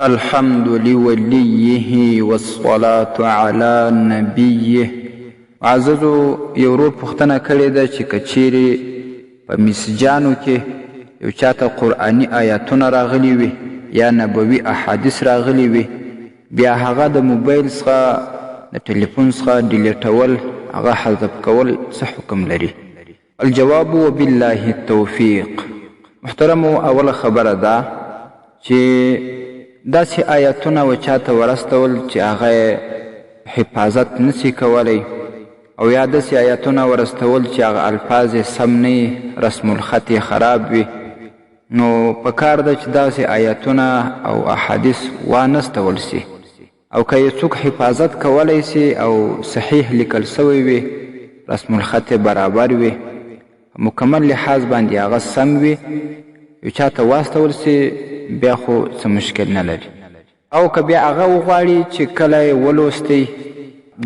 الحمد لوليه والصلاة على نبيه. عزیزو یو ورور پوښتنه کړې ده چې که چیرې په میسجانو کې یو چاته قرآني آیاتونه راغلي وي یا نبوي احادیث راغلي وي، بیا هغه د موبایل څخه د ټلیفون څخه ډیلیټول، هغه حذف کول څه حکم لري؟ الجواب وبالله التوفیق. محترمو، اوله خبره ده چې داسې آیاتونه و چاته ورستول چې هغه حفاظت نسی کولی، او یا داسې آیاتونه ورستول چې هغه الفاظ سم نه، رسم الخط خراب وي، نو پکار ده چې داسې آیاتونه او احادیث وانستول سي، او که یې څوک حفاظت کولی سي او صحیح لیکل سوی وي، رسم الخط برابر وي، مکمل لحاظ باندې هغه سم وي، یو چاته واستول سي، بیا خو څه مشکل نه لري. او که بیا هغه وغواړي چې کله یې ولوستی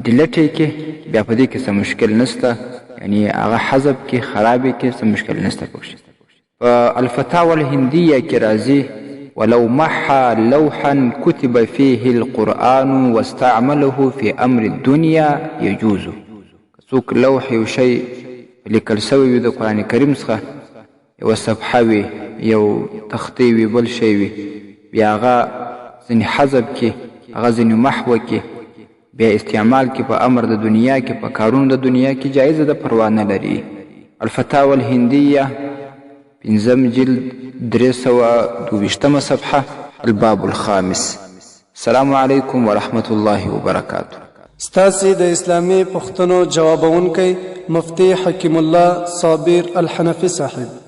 ډیلیټ یې کړي، بیا په دې کې څه مشکل نشته، یعنی هغه حذف کړي، خراب یې کړي، څه مشکل نشته پکې. په الفتاوى الهندیه کې راځي ولو محى لوحا كتب فيه القرآن واستعمله في امر الدنيا يجوز. څوک لوح یو شی لیکل سوی وي د قرآن کریم څخه، یوه صفحه وي، یو تختې وي، بل شی وي، بیا هغه ځینې حذف کړي، هغه ځینې محو کړي، بیا استعمال کړي په امر د دنیا کې، په کارونو د دنیا کې، جایزه ده، پروا نه لري. الفتاوى الهندیه 5 جلد 322 صفحه، الباب الخامس. السلام علیکم ورحمة الله وبرکاته. ستاسې د اسلامي پوښتنو جوابونکی مفتی حکیم الله صابر الحنفي صاحب.